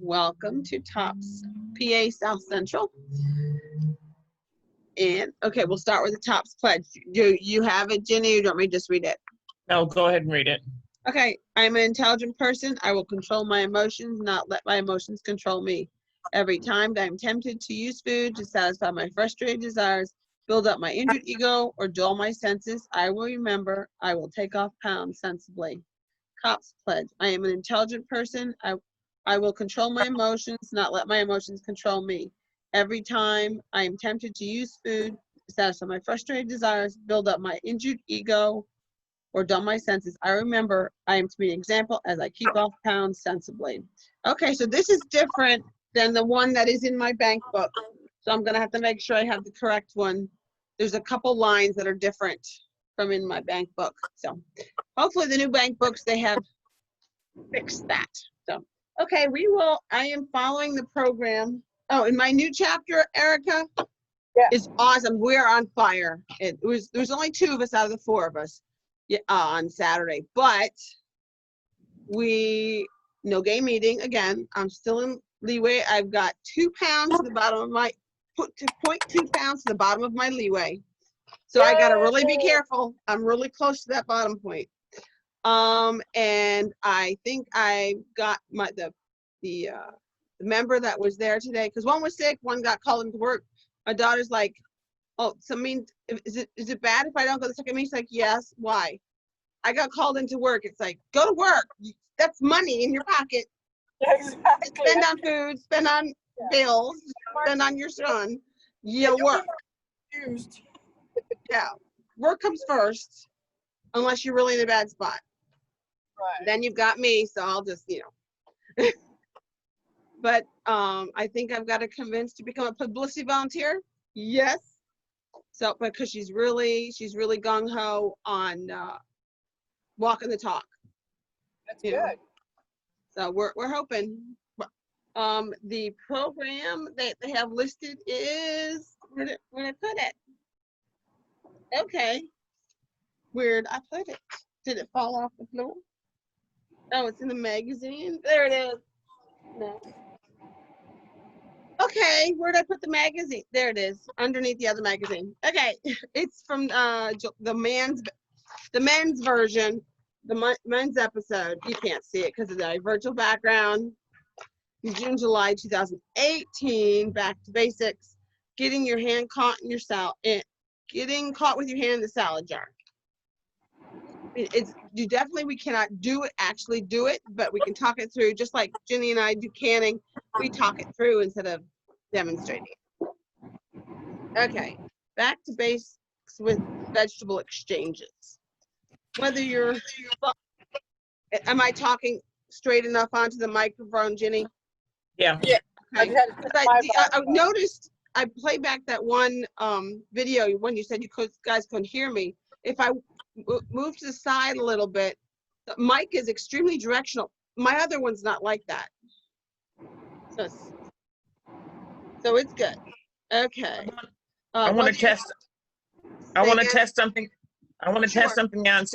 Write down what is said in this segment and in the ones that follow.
Welcome to TOPS PA South Central. And okay, we'll start with the TOPS pledge. Do you have it, Ginny, or do you want me to just read it? No, go ahead and read it. Okay, I'm an intelligent person. I will control my emotions, not let my emotions control me. Every time that I'm tempted to use food to satisfy my frustrated desires, build up my injured ego, or dull my senses, I will remember I will take off pounds sensibly. COPS pledge. I am an intelligent person. I will control my emotions, not let my emotions control me. Every time I am tempted to use food to satisfy my frustrated desires, build up my injured ego, or dull my senses, I remember I am to be an example as I keep off pounds sensibly. Okay, so this is different than the one that is in my bank book. So I'm gonna have to make sure I have the correct one. There's a couple lines that are different from in my bank book. So hopefully the new bank books, they have fixed that. So, okay, I am following the program. Oh, in my new chapter, Erica, Yeah. is awesome. We're on fire. There's only 2 of us out of the 4 of us on Saturday, but no game meeting again. I'm still in leeway. I've got 2 pounds to the bottom of my, 0.2 pounds to the bottom of my leeway. So I gotta really be careful. I'm really close to that bottom point. And I think I got the member that was there today, because one was sick, one got called into work. My daughter's like, oh, so means is it bad if I don't go to the second meeting? She's like, yes. Why? I got called into work. It's like, go to work. That's money in your pocket. Exactly. Spend on food, spend on bills, spend on your son. You work. Used. Yeah, work comes first, unless you're really in a bad spot. Right. Then you've got me, so I'll just, But I think I've got to convince to become a publicity volunteer. Yes. So because she's really gung-ho on walking the talk. That's you good. know. So we're hoping. The program that they have listed is where did I put it? Okay. Where'd I put it? Did it fall off the floor? Oh, it's in the magazine. There it is. No. Okay, where'd I put the magazine? There it is, underneath the other magazine. Okay, it's from the men's version, the men's episode. You can't see it because of the virtual background. June, July 2018. Back to basics. Getting your hand caught in your getting caught with your hand in the salad jar. We cannot actually do it, but we can talk it through, just like Ginny and I do canning. We talk it through instead of demonstrating it. Okay, back to basics with vegetable exchanges. Am I talking straight enough onto the microphone, Ginny? Yeah. Okay. I noticed I played back that one video when you said guys couldn't hear me. If I move to the side a little bit, the mic is extremely directional. My other one's not like that. So it's good. Okay. I want to test. I want to test something. I want to test something out.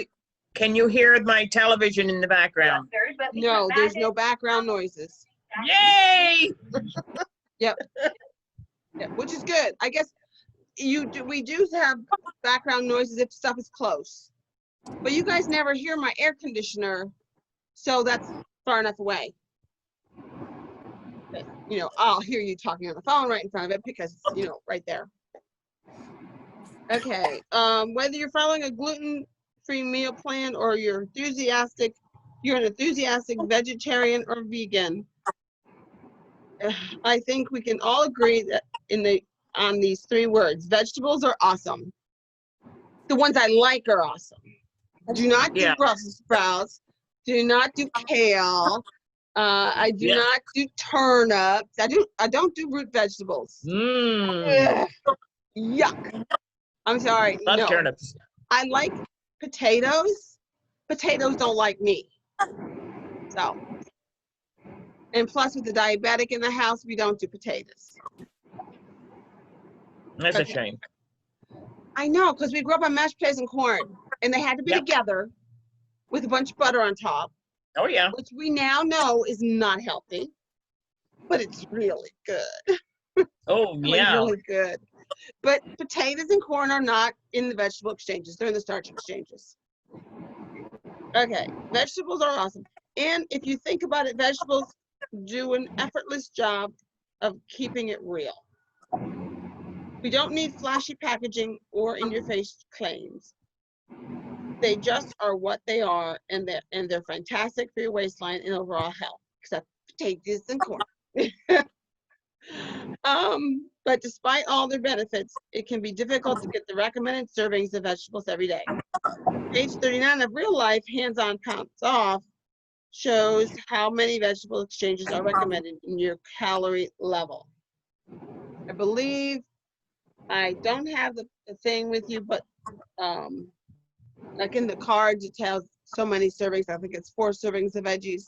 Can you hear my television in the background? No, there's no background noises. Yay! Yep. Yeah, which is good. I guess we do have background noises if stuff is close. But you guys never hear my air conditioner, so that's far enough away. But, I'll hear you talking on the phone right in front of it because it's, right there. Okay. Whether you're following a gluten-free meal plan or you're an enthusiastic vegetarian or vegan, I think we can all agree that on these 3 words: vegetables are awesome. The ones I like are awesome. Do not do Brussels sprouts. Do not do kale. I do not do turnips. I don't do root vegetables. Yuck. I'm sorry. Love no. turnips. I like potatoes. Potatoes don't like me. So, and plus with the diabetic in the house, we don't do potatoes. That's a shame. I know, because we grew up on mashed potatoes and corn, and they had to be together with a bunch of butter on top. Oh yeah. Which we now know is not healthy. but it's really good. Oh, Really, yeah. really good. But potatoes and corn are not in the vegetable exchanges. They're in the starch exchanges. Okay, vegetables are awesome. And if you think about it, vegetables do an effortless job of keeping it real. We don't need flashy packaging or in-your-face claims. They just are what they are, and they're fantastic for your waistline and overall health, except potatoes and corn. But despite all their benefits, it can be difficult to get the recommended servings of vegetables every day. Page 39 of Real Life Hands-On Counts Off shows how many vegetable exchanges are recommended in your calorie level. I believe I don't have the thing with you, but like in the cards, it tells so many servings. I think it's 4 servings of veggies.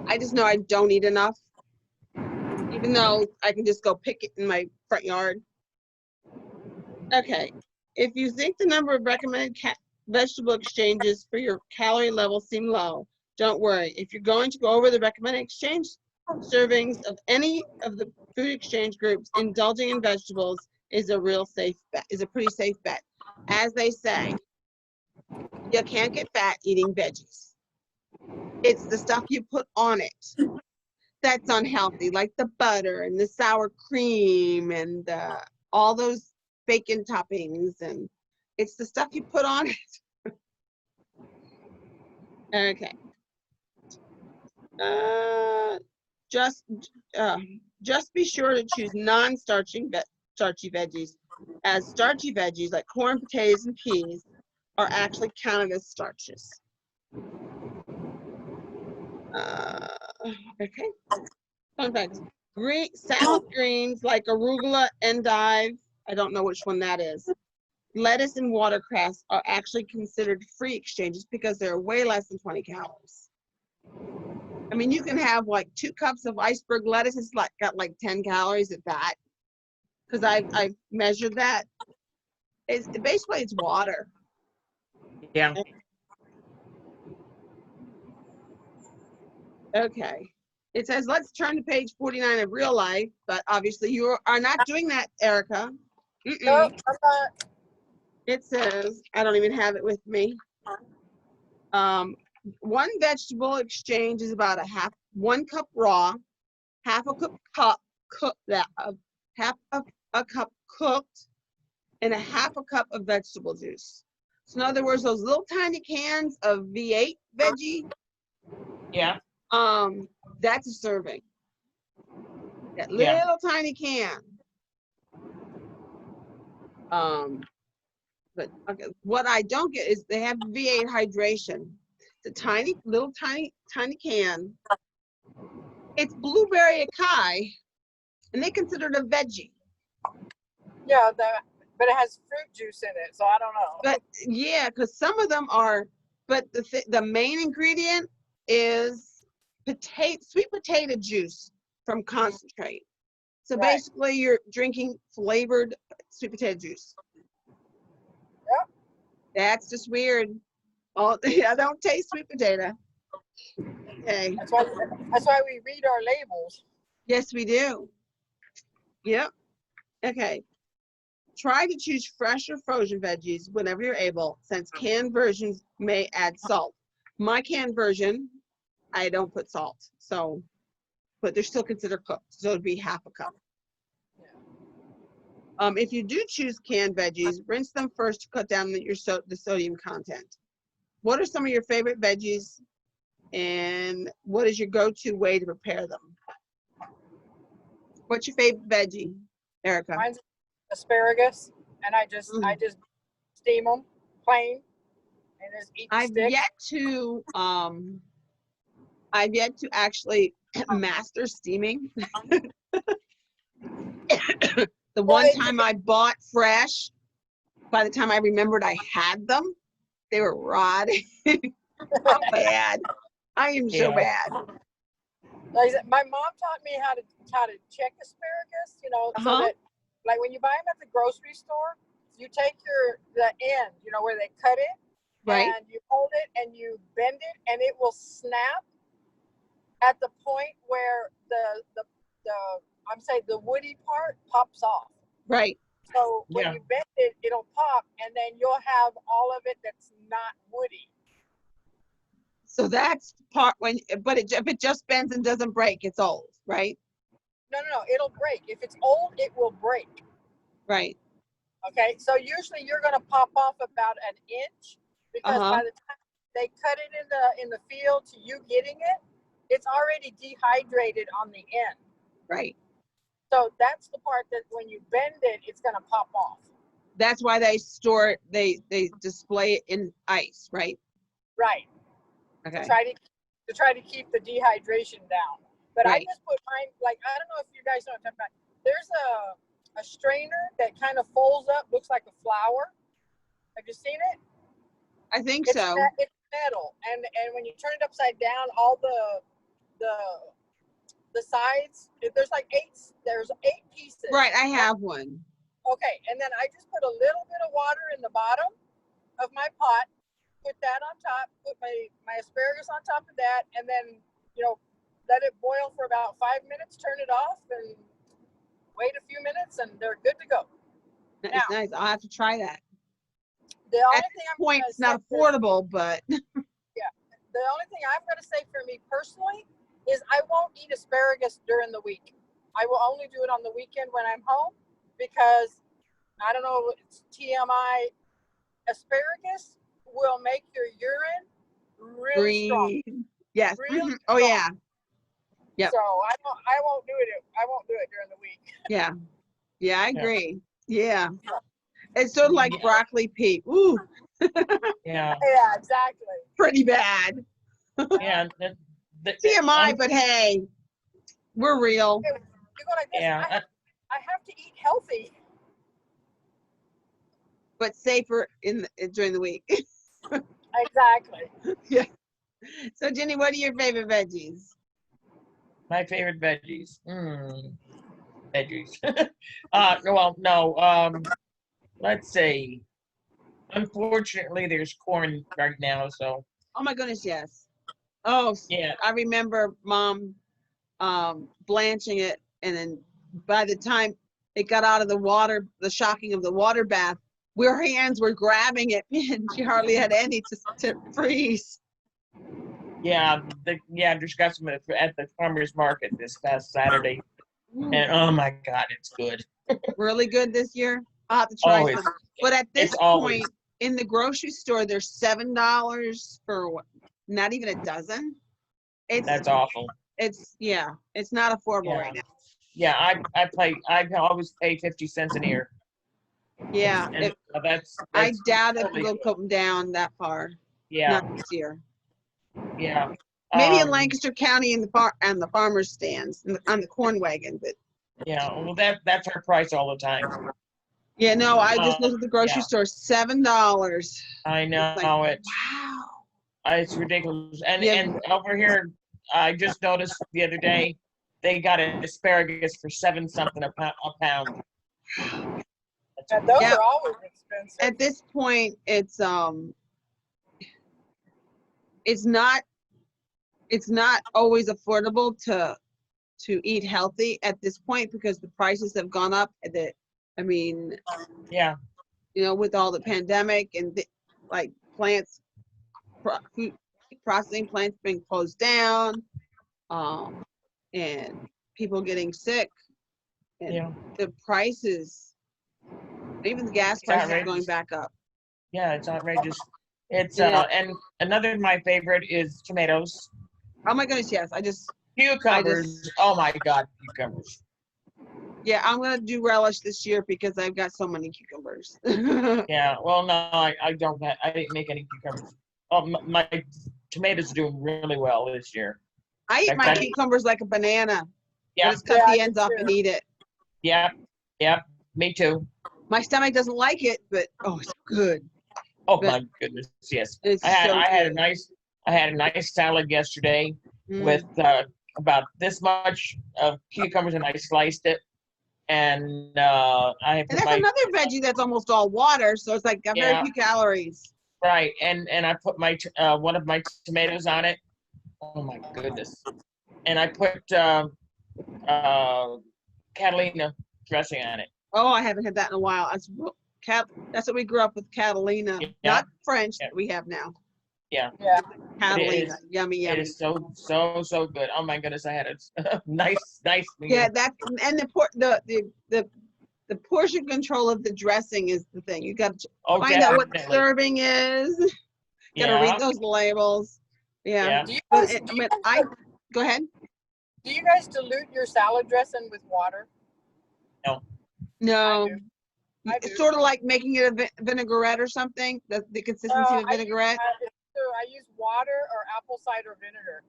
I just know I don't eat enough, even though I can just go pick it in my front yard. Okay, if you think the number of recommended vegetable exchanges for your calorie level seem low, don't worry. If you're going to go over the recommended exchange servings of any of the food exchange groups, indulging in vegetables is a real safe bet, is a pretty safe bet. As they say, you can't get fat eating veggies. It's the stuff you put on it that's unhealthy, like the butter and the sour cream and all those bacon toppings, and it's the stuff you put on it. Okay. Just be sure to choose non-starchy veggies, as starchy veggies like corn, potatoes, and peas are actually counted as starches. Okay. Fun facts. Salad greens like arugula, endive, I don't know which one that is, lettuce and watercress are actually considered free exchanges because they're way less than 20 calories. I mean, you can have like 2 cups of iceberg lettuce. It's got like 10 calories at that, because I measured that. It's basically it's water. Yeah. Okay. It says, let's turn to page 49 of Real Life, but obviously you are not doing that, Erica. Nope, I'm not. It says, I don't even have it with me. One vegetable exchange is about 1 cup raw, half a cup cooked, and a half a cup of vegetable juice. So in other words, those little tiny cans of V8 veggie, Yeah. that's a serving. That little Yeah. tiny can. But okay, what I don't get is they have V8 hydration. It's a little tiny can. It's blueberry acai, and they consider it a veggie. Yeah, but it has fruit juice in it, so I don't know. But yeah, because some of them are. But the main ingredient is sweet potato juice from concentrate. So Right. basically, you're drinking flavored sweet potato juice. Yep. That's just weird. Oh, I don't taste sweet potato. Okay. That's why we read our labels. Yes, we do. Yep. Okay. Try to choose fresh or frozen veggies whenever you're able, since canned versions may add salt. My canned version, I don't put salt, so, but they're still considered cooked, so it'd be half a cup. If you do choose canned veggies, rinse them first to cut down the sodium content. What are some of your favorite veggies, and what is your go-to way to prepare them? What's your favorite veggie, Erica? Mine's asparagus, and I just steam them plain and just eat the I've yet to actually master steaming. The one time I bought fresh, by the time I remembered I had them, they were rotting. I'm bad. I am so bad. Like my mom taught me how to check asparagus, so that like when you buy them at the grocery store, you take the end, where they cut it, right, and you hold it and you bend it, and it will snap at the point where the I'm saying the woody part pops off. Right. So when Yeah. you bend it, it'll pop, and then you'll have all of it that's not woody. So that's part when, but if it just bends and doesn't break, it's old, right? No, it'll break. If it's old, it will break. Right. Okay, so usually you're going to pop off about an inch because Uh-huh. by the time they cut it in the field to you getting it, it's already dehydrated on the end. Right. So that's the part that when you bend it, it's going to pop off. That's why they store it, they display it in ice, right? Right. Okay. To try to keep the dehydration down. But Right. I just put mine, like, I don't know if you guys know what I'm talking about. There's a strainer that kind of folds up, looks like a flower. Have you seen it? I think It's so. it's metal, and when you turn it upside down, all the sides, there's eight pieces. Right, I have one. Okay, and then I just put a little bit of water in the bottom of my pot, put that on top, put my asparagus on top of that, and then, let it boil for about 5 minutes, turn it off, and wait a few minutes, and they're good to go. That's Now, nice. I'll have to try that. The At only this thing I'm point, gonna it's not say for- affordable, but the only thing I'm going to say for me personally is I won't eat asparagus during the week. I will only do it on the weekend when I'm home because, I don't know, it's TMI, asparagus will make your urine really strong. green. Yes. Really Mhm. Oh, yeah. Yep. So I won't do it. I won't do it during the week. Yeah. Yeah, I Yeah. agree. Yeah. It's sort of like Yeah. broccoli pea. Ooh, Yeah. Yeah, exactly. pretty bad. Yeah. TMI, but hey, we're real. You go like this. Yeah. I have to eat healthy. But safer during the week. Exactly. So Jenny, what are your favorite veggies? My favorite veggies. Veggies. Well, no. Let's see. Unfortunately, there's corn right now, so Oh my goodness, yes. Oh, yeah. I remember Mom blanching it, and then by the time it got out of the water, the shocking of the water bath, her hands were grabbing it, and she hardly had any to freeze. Yeah, just got some at the farmer's market this past Saturday, and oh my God, it's good. Really good this year. I'll have to try Always. some. But at this It's always. point, in the grocery store, they're $7 for not even a dozen. That's awful. It's not affordable Yeah. right now. Yeah, I always pay 50 cents an ear, Yeah, and that's I doubt if totally we'll good. come down that far. Yeah, Not this year. yeah. Maybe in Lancaster County in the farmers stands on the corn wagon, but Yeah, well, that's our price all the time. yeah, no, I just looked at the grocery Yeah. store, $7. I know Like, it. wow. It's ridiculous. And Yeah. and over here, I just noticed the other day, they got asparagus for 7 something a pound. And those Yeah. are always expensive. At this point, it's not always affordable to eat healthy at this point because the prices have gone up. Yeah, With all the pandemic and like plants, food processing plants being closed down, and people getting sick, and yeah, the prices, even the gas prices are going outrageous. back up. yeah. It's outrageous. It's Yeah. and another of my favorite is tomatoes, Oh my goodness, yes. cucumbers. Oh my God, cucumbers. Yeah, I'm gonna do relish this year because I've got so many cucumbers. Yeah. Well, no, I don't. I didn't make any cucumbers. Oh, my tomatoes are doing really well this year. I eat my Okay. cucumbers like a banana. I Yeah, just cut Yeah, I the do ends off too. and eat it. yeah, me too. My stomach doesn't like it, but oh, it's good. Oh But- my goodness, yes. It's I had so a good. nice salad yesterday Mm. with about this much of cucumbers, and I sliced it, and I And put that's my another veggie that's almost all water, so it's like got very Yeah. few calories. right, and I put my one of my tomatoes on it. Oh my goodness, and I put Catalina dressing on it. Oh, I haven't had that in a while. That's what we grew up with, Catalina, Yeah. not French Yeah. that we have now. Yeah, Yeah. Catalina, yummy, it yummy. is so good. Oh my goodness, I had a nice meal. Yeah, and the portion control of the dressing is the thing. You got to Oh, find out what the definitely. serving is. Got to Yeah, read those labels. Yeah. yeah. Do you But guys, go ahead. do you guys dilute your salad dressing with water? No, I it's do. sort of like making it a vinaigrette or something. The consistency of vinaigrette. I use water or apple cider vinegar.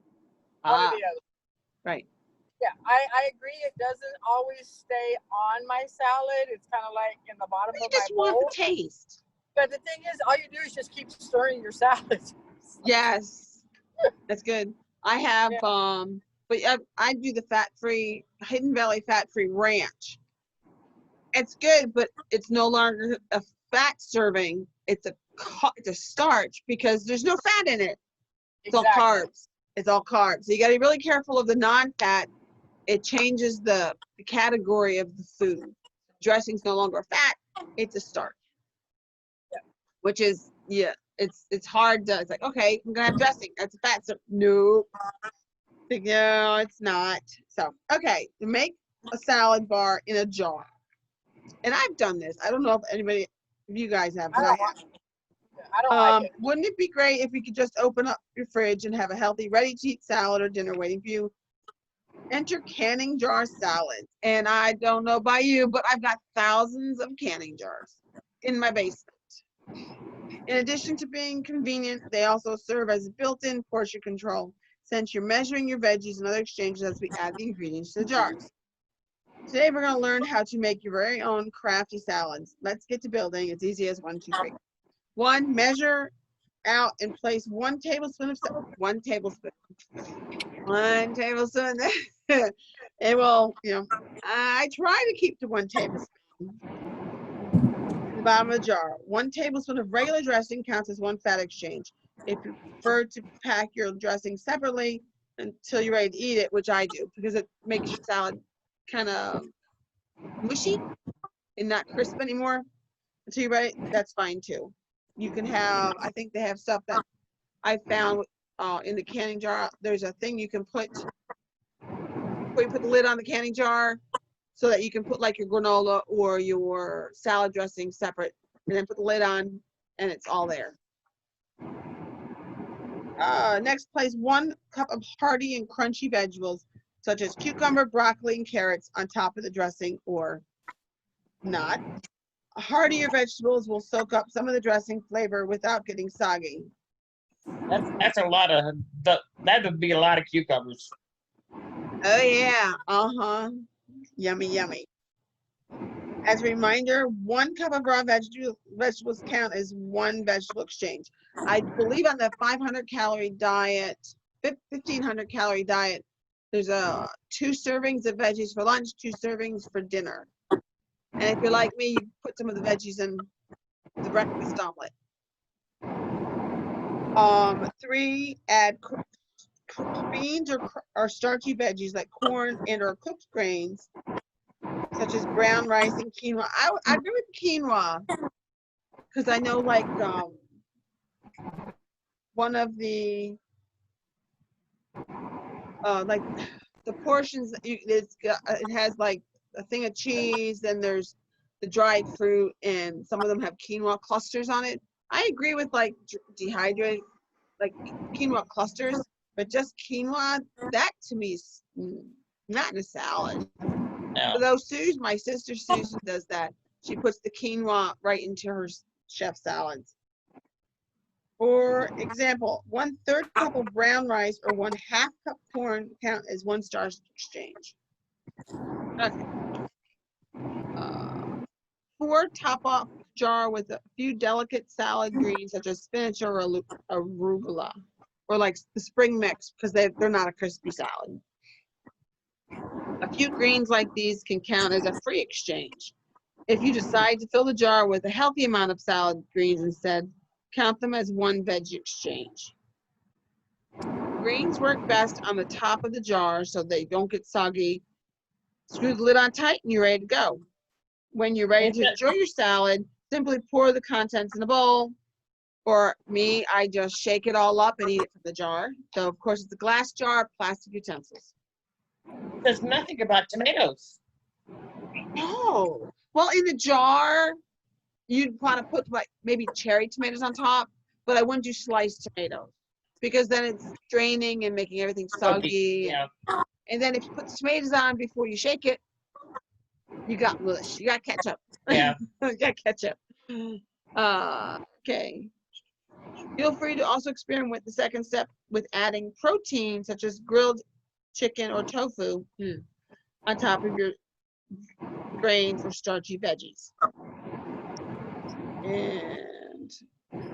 One Ah, or the other. right. Yeah, I agree. It doesn't always stay on my salad. It's kind of like in the bottom You of my just want bowl. the taste. But the thing is, all you do is just keep stirring your salad. Yes, that's good. I have Yeah. but I do the fat-free Hidden Valley fat-free ranch. It's good, but it's no longer a fat serving. It's a starch because there's no fat in it. It's all carbs. It's all carbs. So you got to be really careful of the non-fat. It changes the category of the food. Dressing's no longer fat. It's a starch. Yeah. Which is, yeah, it's hard to, it's like, okay, I'm gonna have dressing. That's a fat. So nope. No, it's not. So, okay, make a salad bar in a jar. And I've done this. I don't know if you guys have, but I have. I don't like it. Wouldn't it be great if you could just open up your fridge and have a healthy, ready-to-eat salad or dinner waiting for you? Enter canning jar salads. And I don't know about you, but I've got thousands of canning jars in my basement. In addition to being convenient, they also serve as built-in portion control, since you're measuring your veggies and other exchanges as we add the ingredients to the jars. Today, we're going to learn how to make your very own crafty salads. Let's get to building. It's easy as 1, 2, 3. 1, measure out and place 1 tablespoon of salt. 1 tablespoon. 1 tablespoon. It will, I try to keep to 1 tablespoon. In the bottom of the jar. 1 tablespoon of regular dressing counts as 1 fat exchange. If you prefer to pack your dressing separately until you're ready to eat it, which I do, because it makes your salad kind of mushy and not crisp anymore until you're ready, that's fine too. You can have, I think they have stuff that I found in the canning jar. There's a thing you can put, where you put the lid on the canning jar so that you can put like your granola or your salad dressing separate and then put the lid on and it's all there. Next, place 1 cup of hearty and crunchy vegetables such as cucumber, broccoli, and carrots on top of the dressing or not. Heartier vegetables will soak up some of the dressing flavor without getting soggy. That's a lot of, that would be a lot of cucumbers. Oh yeah, yummy, yummy. As a reminder, 1 cup of raw vegetables count as 1 vegetable exchange. I believe on the 500 calorie diet, 1500 calorie diet, there's 2 servings of veggies for lunch, 2 servings for dinner. And if you're like me, you put some of the veggies in the breakfast omelet. 3, add cooked beans or starchy veggies like corn and or cooked grains, such as brown rice and quinoa. I agree with quinoa, because I know like one of the like the portions it has like a thing of cheese, then there's the dried fruit, and some of them have quinoa clusters on it. I agree with like dehydrated like quinoa clusters, but just quinoa, that to me is not in a salad. No. Although my sister Susan does that. She puts the quinoa right into her chef salads. For example, 1/3 cup of brown rice or 1/2 cup corn count as 1 starch exchange. Okay. 4, top off jar with a few delicate salad greens such as spinach or arugula, or like the spring mix, because they're not a crispy salad. A few greens like these can count as a free exchange. If you decide to fill the jar with a healthy amount of salad greens instead, count them as 1 veg exchange. Grains work best on the top of the jar so they don't get soggy. Screw the lid on tight and you're ready to go. When you're ready to enjoy your salad, simply pour the contents in a bowl. For me, I just shake it all up and eat it from the jar. So of course it's a glass jar, plastic utensils. There's nothing about tomatoes. Oh, well, in the jar, you'd want to put like maybe cherry tomatoes on top, but I wouldn't do sliced tomatoes because then it's draining and making everything soggy. Yeah. And then if you put the tomatoes on before you shake it, you got mush. You got ketchup. Yeah. You got ketchup. Okay. Feel free to also experiment with the second step with adding protein such as grilled chicken or tofu on top of your grains or starchy veggies.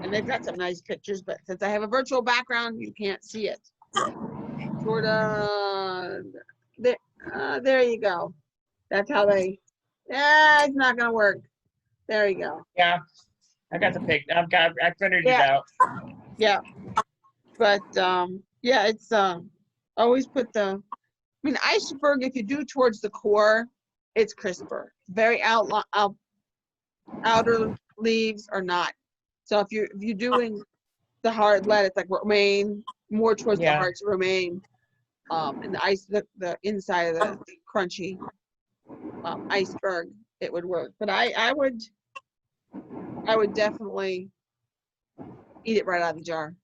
And they've got some nice pictures, but since I have a virtual background, you can't see it. Jordan, there you go. That's how they, it's not gonna work. There you go. Yeah. I got the pic. I printed it out. Yeah. But yeah, it's always put the, I mean, iceberg, if you do towards the core, it's crisper. Very outer leaves are not. So if you're doing the hard lead, it's like romaine, more towards the hearts romaine, and the inside of the crunchy iceberg, it would work. But I would definitely eat it right out of the jar.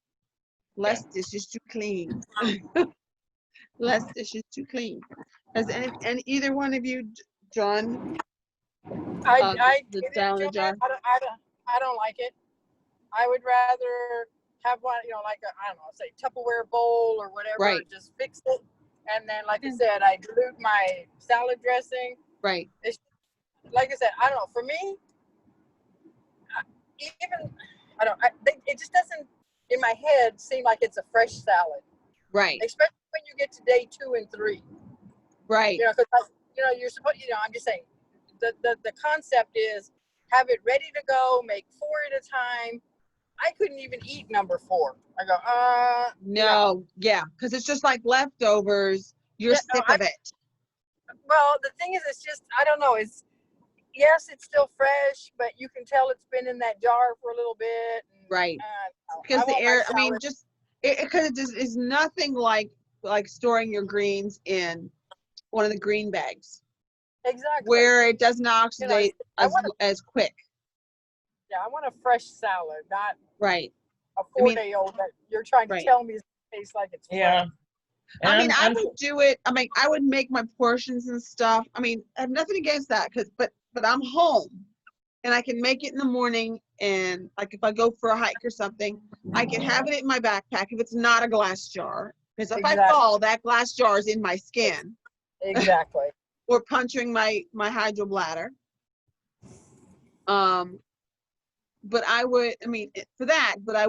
Less dishes to clean. Less dishes to clean. Has any either one of you done the salad in the jar? I don't like it. I would rather have one, like a, I don't know, say Tupperware bowl or whatever. Right. Just fix it, and then, like I said, I dilute my salad dressing. Right. It's, like I said, I don't know. For me, it just doesn't in my head seem like it's a fresh salad. Right. Especially when you get to day 2 and 3. Right. Because you're supposed. I'm just saying, the concept is have it ready to go. Make 4 at a time. I couldn't even eat number 4. I go, no, yeah, because it's just like leftovers. You're sick of it. Well, the thing is, it's just, I don't know. Yes, it's still fresh, but you can tell it's been in that jar for a little bit. And, right. Because the air, I mean, just because it just is nothing like storing your greens in one of the green bags. Exactly. Where it doesn't oxidate as quick. Yeah, I want a fresh salad, not right. a 4-day-old that you're trying to tell me tastes like it's fresh. Yeah. I mean, I would do it. I mean, I would make my portions and stuff. I mean, I have nothing against that, but I'm home, and I can make it in the morning. And like if I go for a hike or something, I can have it in my backpack if it's not a glass jar. Because if I fall, that glass jar is in my skin. Exactly. Or puncturing my hydro bladder. But I would, I mean, for that, but I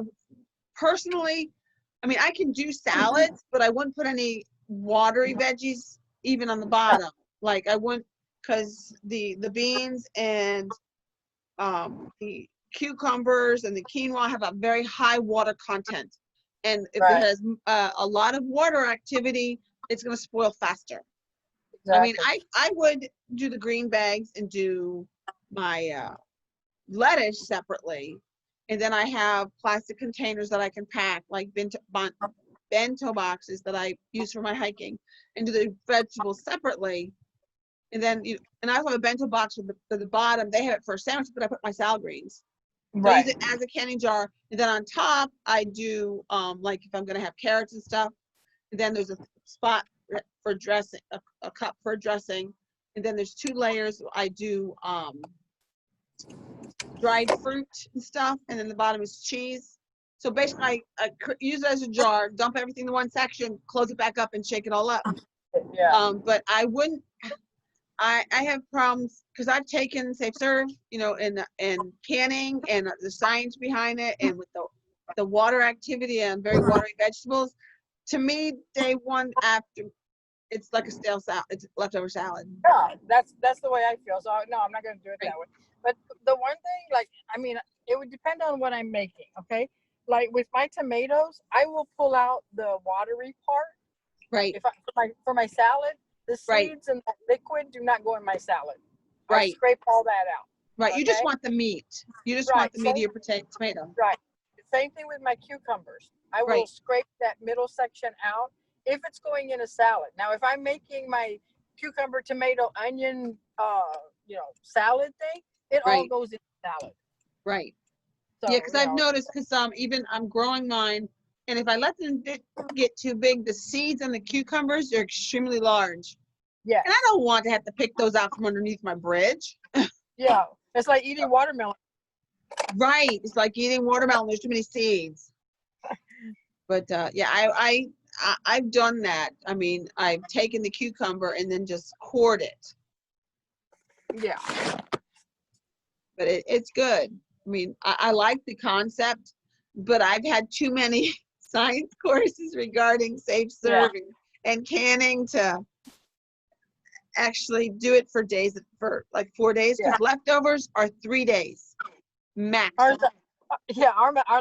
personally, I mean, I can do salads, but I wouldn't put any watery veggies even on the bottom. Like I wouldn't, because the beans and the cucumbers and the quinoa have a very high water content. And if it has a lot of water activity, it's going to spoil faster. Exactly. I mean, I would do the green bags and do my lettuce separately, and then I have plastic containers that I can pack, like bento boxes that I use for my hiking, and do the vegetables separately. And then and I also have a bento box for the bottom. They have it for a sandwich, but I put my salad greens. So I use it as a canning jar, and then on top I do like if I'm gonna have carrots and stuff. And then there's a spot for dressing, a cup for dressing, and then there's 2 layers. I do dried fruit and stuff, and then the bottom is cheese. So basically, I use it as a jar, dump everything in one section, close it back up, and shake it all up. Yeah. But I wouldn't. I have problems because I've taken Safe Serve, and canning and the science behind it, and with the water activity and very watery vegetables. To me, day 1 after, it's like a stale salad. It's leftover salad. Yeah, that's the way I feel. So no, I'm not going to do it that way. But the one thing, like, I mean, it would depend on what I'm making. Okay, like with my tomatoes, I will pull out the watery part. Right, If for my salad, the Right. seeds and that liquid do not go in my salad. I Right. scrape all that out. right. You just Okay. want the meat. You just Right, want the meat of so- your tomato. Right. Same thing with my cucumbers. I will Right. scrape that middle section out if it's going in a salad. Now, if I'm making my cucumber, tomato, onion, salad thing, it all Right. goes in salad. Right. So, Yeah, because I've noticed, because even I'm growing mine, and if I let them get too big, the seeds and the cucumbers are extremely large. yeah, And I don't want to have to pick those out from underneath my bridge. yeah. It's like eating watermelon. Right. It's like eating watermelon. There's too many seeds. But yeah, I've done that. I mean, I've taken the cucumber and then just cored it. Yeah. But it's good. I mean, I like the concept, but I've had too many science courses regarding safe Yeah. serving and canning to actually do it for days, for like 4 days, because leftovers are 3 days max. Our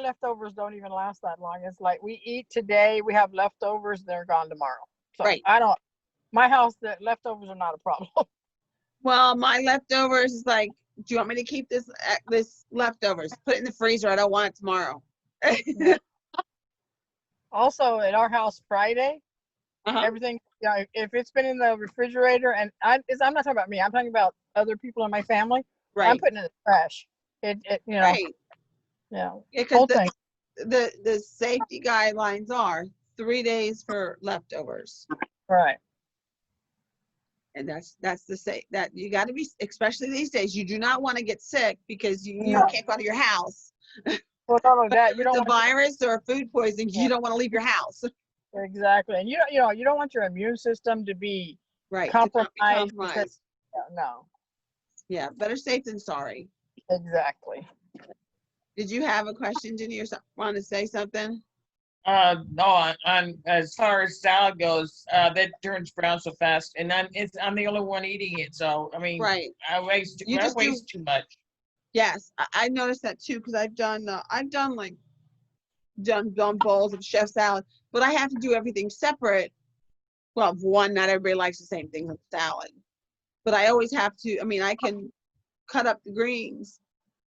leftovers don't even last that long. It's like we eat today, we have leftovers, they're gone tomorrow. So Right. My house, the leftovers are not a problem. Well, my leftovers is like, do you want me to keep this leftovers? Put it in the freezer. I don't want it tomorrow. Also, at our house Friday, Uh-huh. everything, if it's been in the refrigerator, and I'm not talking about me, I'm talking about other people in my family. I'm Right. putting it in the trash. Right. Yeah, Yeah, whole because thing. the safety guidelines are 3 days for leftovers. Right. And that's the safe, that you got to be, especially these days, you do not want to get sick because you No. can't go out of your house. Well, not only that, you With don't the want virus or food poisoning, Yeah. you don't want to leave your house. exactly, and you don't want your immune system to be Right. to not be compromised. compromised. No, Yeah, better safe than sorry. exactly. Did you have a question, Jenny, or want to say something? No, on as far as salad goes, that turns brown so fast, and I'm the only one eating it. So I mean, Right. I waste You just too much. Yes, I noticed that too, because I've done bowls of chef salad, but I have to do everything separate. Well, one, not everybody likes the same thing with salad, but I always have to. I mean, I can cut up the greens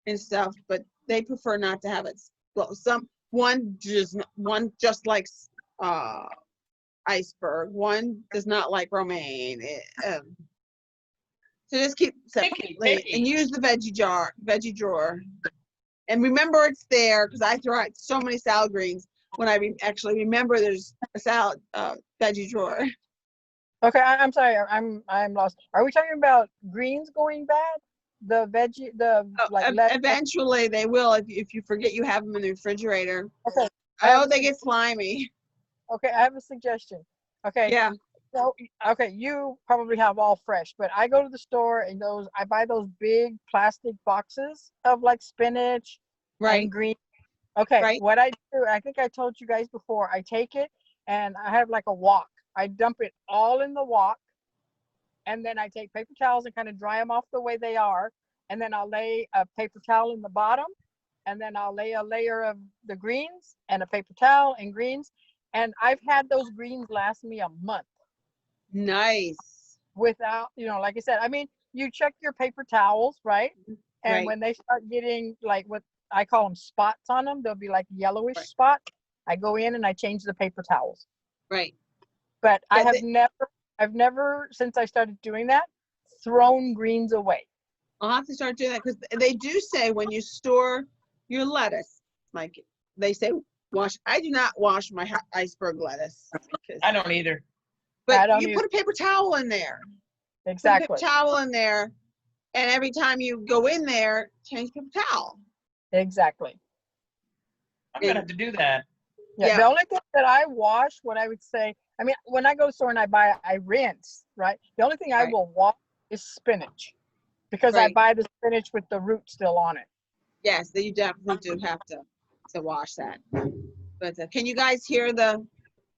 and stuff, but they prefer not to have it. Well, one just likes iceberg. One does not like romaine. So just keep separately Picky. and use the veggie drawer. And remember it's there, because I throw out so many salad greens when I actually remember there's a salad veggie drawer. Okay, I'm sorry, I'm lost. Are we talking about greens going bad? The veggie, lettuce? Eventually they will if you forget you have them in the refrigerator. Okay. Oh, they get slimy. Okay, I have a suggestion. Okay. Yeah. So, okay, you probably have all fresh, but I go to the store and I buy those big plastic boxes of like spinach Right. and green. Okay, Right. what I do, I think I told you guys before, I take it and I have like a wok. I dump it all in the wok, and then I take paper towels and kind of dry them off the way they are, and then I'll lay a paper towel in the bottom, and then I'll lay a layer of the greens and a paper towel and greens, and I've had those greens last me a month. Nice. Without, like I said, I mean, you check your paper towels, right? And Right. when they start getting like what I call them spots on them, they'll be like yellowish Right. spot. I go in and I change the paper towels. Right. But I Yeah, have I've never, since I started doing that, thrown greens away. I'll have to start doing that, because they do say when you store your lettuce, like they say, I do not wash my iceberg lettuce. I don't either. But I don't you either. put a paper towel in there. Put a Exactly. paper towel in there, and every time you go in there, change the paper towel. Exactly. I'm gonna have to do that. Yeah. Yeah. The only thing that I wash, what I would say, I mean, when I go to the store and I rinse, right? The only thing I Right. will wash is spinach, because I Right. buy the spinach with the root still on it. Yes, you definitely do have to wash that. But can you guys hear the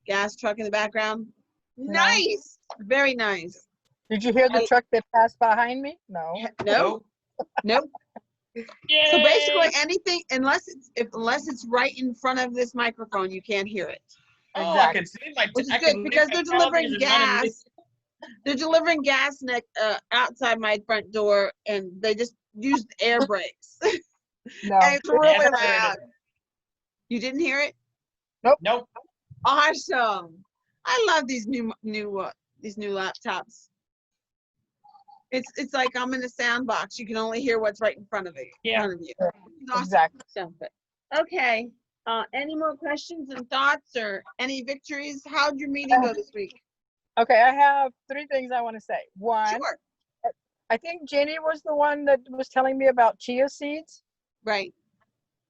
gas truck in the background? No. Nice. Very nice. Did you hear the truck that passed behind me? No. No. Nope. So basically Yay! anything, unless it's right in front of this microphone, you can't hear it, Oh, I Exactly. can see my, which is I good can because leave they're my delivering television running. gas. They're delivering gas outside my front door, and they just used air brakes. No. And it's really Never heard loud. it. You didn't hear it? Nope. Awesome. I love these new laptops. It's like I'm in a sandbox. You can only hear what's right in front of you. Yeah. It's awesome. Exactly. So, okay. Any more questions and thoughts or any victories? How'd your meeting go this week? Okay, I have 3 things I want to say. One, Sure. I think Jenny was the one that was telling me about chia seeds. Right.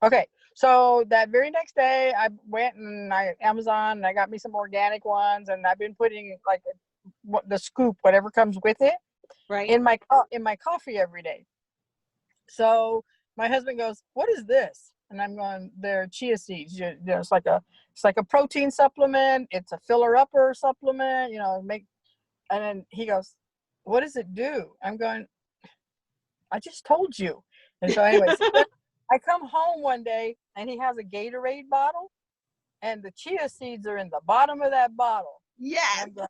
Okay, so that very next day, I went and I Amazon and I got me some organic ones, and I've been putting like the scoop, whatever comes with it, Right. in my coffee every day. So my husband goes, "What is this?" And I'm going, "They're chia seeds. It's like a protein supplement. It's a filler upper supplement. And then he goes, "What does it do?" I'm going, "I just told you." And so anyways, I come home one day and he has a Gatorade bottle and the chia seeds are in the bottom of that bottle. And Yes. I'm going,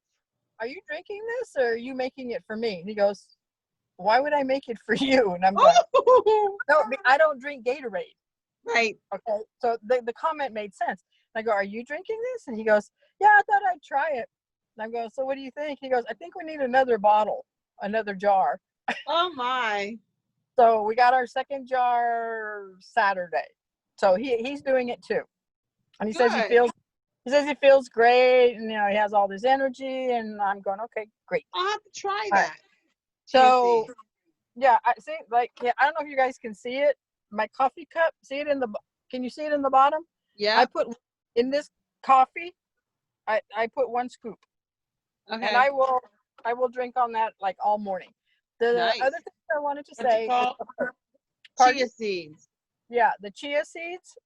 "Are you drinking this or are you making it for me?" And he goes, "Why would I make it for you?" And I'm going, "No, I don't drink Gatorade." Right. Okay. So the comment made sense. And I go, "Are you drinking this?" And he goes, "Yeah, I thought I'd try it." And I'm going, "So what do you think?" He goes, "I think we need another bottle, another jar." Oh my. So we got our second jar Saturday. So he's doing it too. And he says he feels great, and he has all this energy, and I'm going, "Okay, great." I'll have to try All right. that. So Chia yeah, I see, I don't know if you guys can see it. My coffee cup, see it can you see it in the bottom? Yeah. I put in this coffee, I put 1 scoop, Okay. and I will drink on that like all morning. The Nice. other thing I wanted to What's it say, called? pardon? Chia seeds. Yeah, the chia seeds.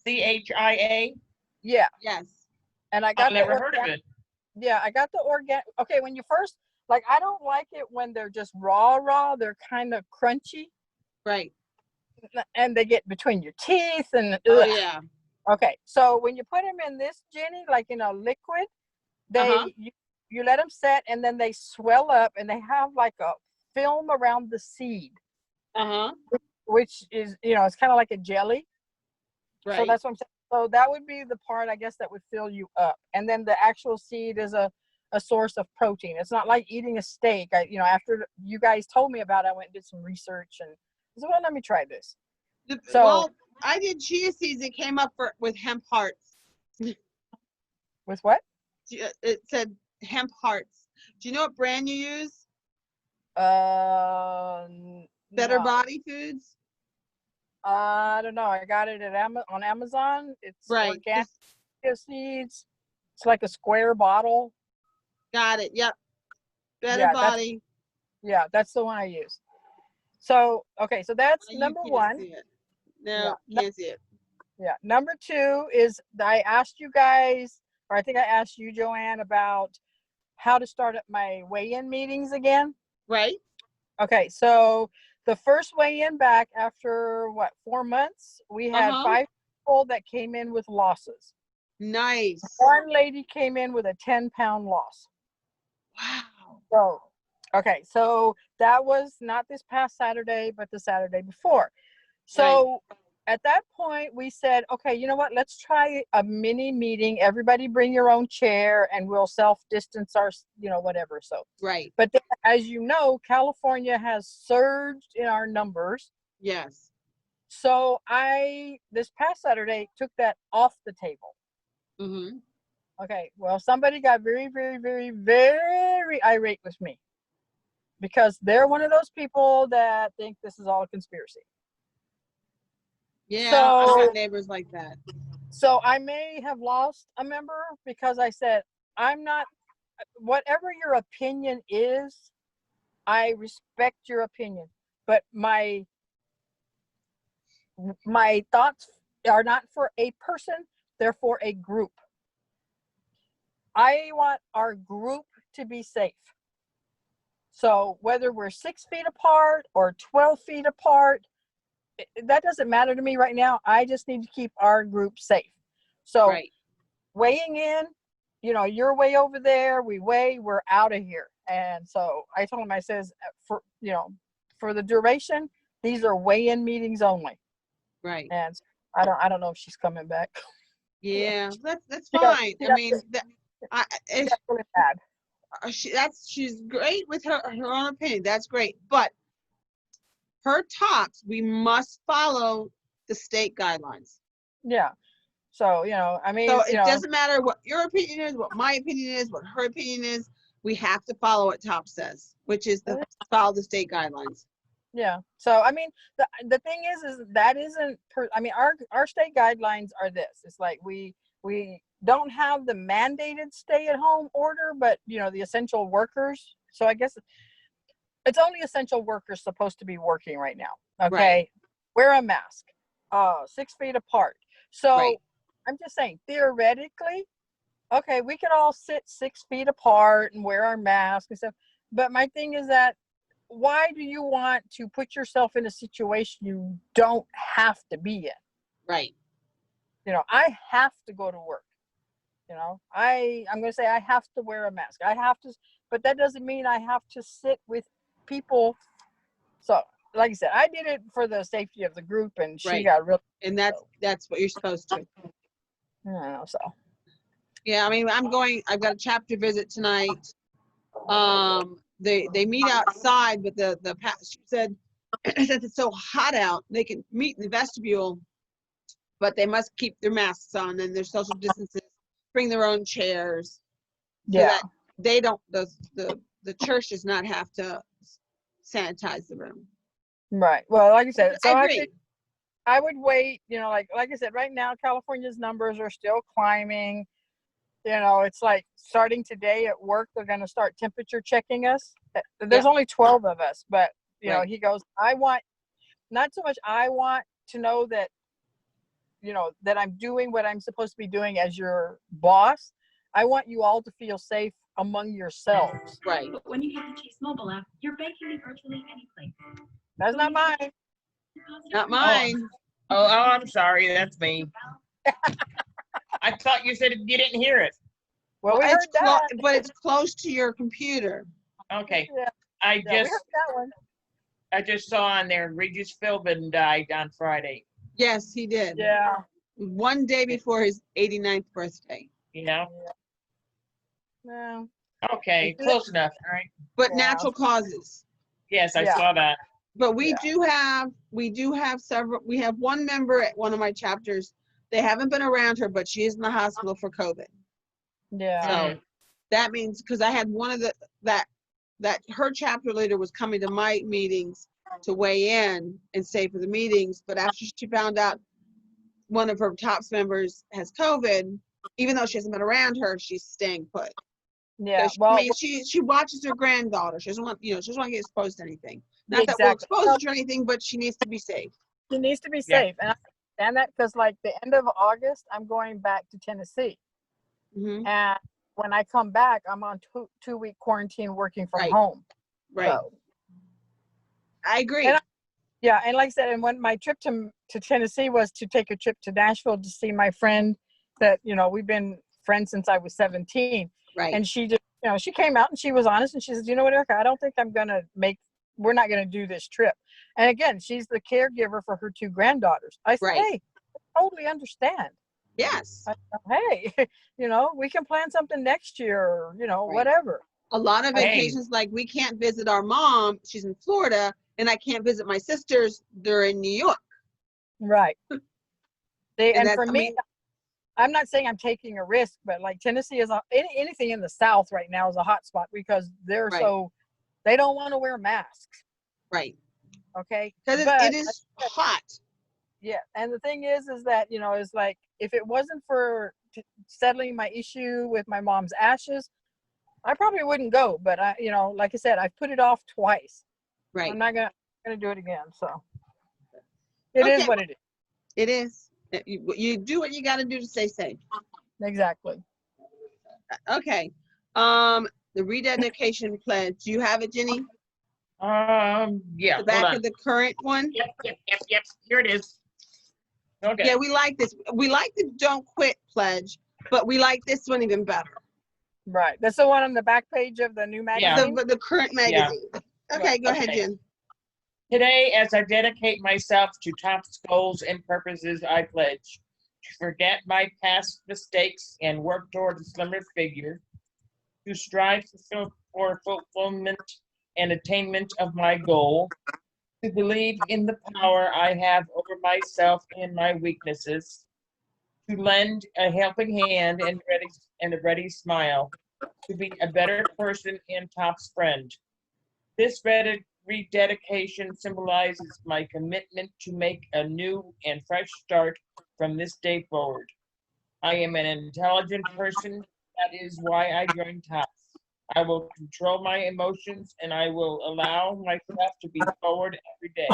CHIA? Yeah, Yes. and I I've got never heard of it. Yeah, I got the organic. Okay, when you first I don't like it when they're just raw. They're kind of crunchy, Right. and they get between your teeth and. Oh Ugh. yeah. Okay, so when you put them in this, Jenny, like in a liquid, Uh-huh. you let them set, and then they swell up, and they have like a film around the seed, Uh-huh. which is it's kind of like a jelly. Right. So that's what I'm saying. So that would be the part, I guess, that would fill you up, and then the actual seed is a source of protein. It's not like eating a steak. After you guys told me about it, I went and did some research and I said, well, let me try this. Well, I did chia seeds. It came up with hemp hearts. With what? It said hemp hearts. Do you know what brand you use? Better No. Body Foods. I don't know. I got it on Amazon. It's Right. organic chia seeds. It's like a square bottle. Got it. Yep. Better Yeah, Body. that's the one I use. So okay, so that's You number can't 1. see it. No, can't see it. Yeah. Number 2 is I asked you guys, or I think I asked you, Joanne, about how to start up my weigh-in meetings again. Right. Okay, so the first weigh-in back after 4 months, we had 5 people that came in with losses. Nice. One lady came in with a 10-pound loss. Wow. So, okay, so that was not this past Saturday, but the Saturday before. So at that point, we said, okay, you know what? Let's try a mini meeting. Everybody bring your own chair and we'll self-distance our, whatever. So, Right. but then, as you know, California has surged in our numbers. Yes. So this past Saturday, took that off the table. Mm-hmm. Okay, well, somebody got very, very, very, very irate with me because they're one of those people that think this is all a conspiracy. Yeah, So, I've got neighbors like that. So I may have lost a member because I said, I'm not, whatever your opinion is, I respect your opinion, but my thoughts are not for a person, they're for a group. I want our group to be safe. So whether we're 6 feet apart or 12 feet apart, that doesn't matter to me right now. I just need to keep our group safe. So Right. weighing in, you know, you're way over there, we're out of here. And so I told him, I says, for, you know, for the duration, these are weigh-in meetings only. Right. And I don't know if she's coming back. Yeah, that's She got- fine. she I got- mean, She got really bad. she's great with her own opinion. That's great. But her talks, we must follow the state guidelines. Yeah. So, you know, I mean, So you it know, doesn't matter what your opinion is, what my opinion is, what her opinion is. We have to follow what TOP says, which is to follow the state guidelines. yeah. So, I mean, the thing is that isn't, I mean, our state guidelines are this. It's like we don't have the mandated stay at home order, but, you know, the essential workers. So I guess it's only essential workers supposed to be working right now. Okay. Right. Wear a mask, 6 feet apart. So Right. I'm just saying, theoretically, okay, we could all sit 6 feet apart and wear our masks and stuff. But my thing is that, why do you want to put yourself in a situation you don't have to be in? Right. You know, I have to go to work. You know, I'm going to say I have to wear a mask. I have to, but that doesn't mean I have to sit with people. So, like I said, I did it for the safety of the group, and she Right. got real. And that's what you're supposed to. You know, so Yeah, I mean, I've got a chapter visit tonight. They meet outside, but the pastor said, since it's so hot out, they can meet in the vestibule, but they must keep their masks on and their social distances, bring their own chairs. So yeah, that they don't, the church does not have to sanitize the room. right. Well, like I said, so I I agree. think I would wait. You know, like I said, right now California's numbers are still climbing. You know, it's like starting today at work, they're going to start temperature checking us. There's only 12 of us, but you know, Right. he goes, I want to know that, you know, that I'm doing what I'm supposed to be doing as your boss. I want you all to feel safe among yourselves. Right. But when you hit the Chase mobile app, you're banking virtually any place. That's not mine. Not mine. Oh, I'm sorry. That's me. I thought you said you didn't hear it. Well, we it's heard that. but it's close to your computer. Okay. Yeah, I yeah, we heard just that one. I just saw on there Regis Philbin died on Friday. Yes, he did. Yeah. One day before his 89th birthday. You know? No. Okay, close enough. All right. But Yeah. natural causes. Yes, I Yeah. saw that. But we Yeah. do have several, we have one member at one of my chapters. They haven't been around her, but she is in the hospital for COVID. Yeah. So that means, because I had one of that her chapter leader was coming to my meetings to weigh in and stay for the meetings. But after she found out one of her TOPS members has COVID, even though she hasn't been around her, she's staying put. Yeah. She, Well, I mean, she watches her granddaughter. She doesn't want, she doesn't want to get exposed to anything. Not that we'll exactly. expose her to anything, but she needs to be safe. She needs to be Yeah. safe. And I understand that because, like, the end of August, I'm going back to Tennessee. Mhm. And when I come back, I'm on two-week quarantine working from Right. home. Right. So, I agree. And yeah. And like I said, and when my trip to Tennessee was to take a trip to Nashville to see my friend that, you know, we've been friends since I was 17. Right. And she just, you know, she came out and she was honest and she says, you know what, Erica, I don't think we're not going to do this trip. And again, she's the caregiver for her 2 granddaughters. I said, Right. hey, I totally understand. Yes. Hey, you know, we can plan something next year or, you know, Right. whatever. A lot of Hey. vacations, like we can't visit our mom. She's in Florida, and I can't visit my sisters. They're in New York. Right. And that's- for I me, mean- I'm not saying I'm taking a risk, but like Tennessee is anything in the South right now is a hot spot because they're Right. they don't want to wear masks. Right. Okay. Because But- it is hot. Yeah. And the thing is that, you know, it's like, if it wasn't for settling my issue with my mom's ashes, I probably wouldn't go. But I, you know, like I said, I've put it off twice. Right. I'm not gonna do it again. So it is Okay. what it is. It is. You do what you got to do to stay safe. Exactly. Okay. The rededication pledge. Do you have it, Jenny? Yeah, The hold back on. of the current one? Yep. Here it is. Okay. Yeah, we like this. We like the don't quit pledge, but we like this one even better. Right. That's the one on the back page of the new Yeah. magazine. The current magazine. Okay, go ahead, Okay. Jen. Today, as I dedicate myself to TOPS goals and purposes, I pledge to forget my past mistakes and work toward a slimmer figure, to strive for fulfillment and attainment of my goal, to believe in the power I have over myself and my weaknesses, to lend a helping hand and a ready smile, to be a better person and TOPS friend. This rededication symbolizes my commitment to make a new and fresh start from this day forward. I am an intelligent person. That is why I joined TOPS. I will control my emotions and I will allow myself to be forward every day,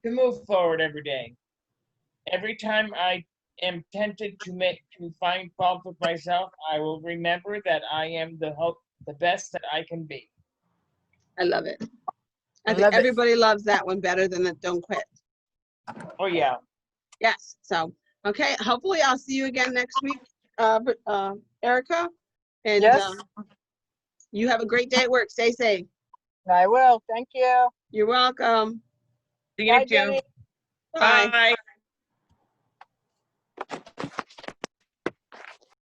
to move forward every day. Every time I am tempted to find fault with myself, I will remember that I am the best that I can be. I love it. I Love think it. everybody loves that one better than the don't quit. Oh yeah. Yes, so, okay, hopefully I'll see you again next week, Erica. And Yes. you have a great day at work. Stay safe. I will. Thank you. You're welcome. See you Bye, too. Jenny. Bye. Bye.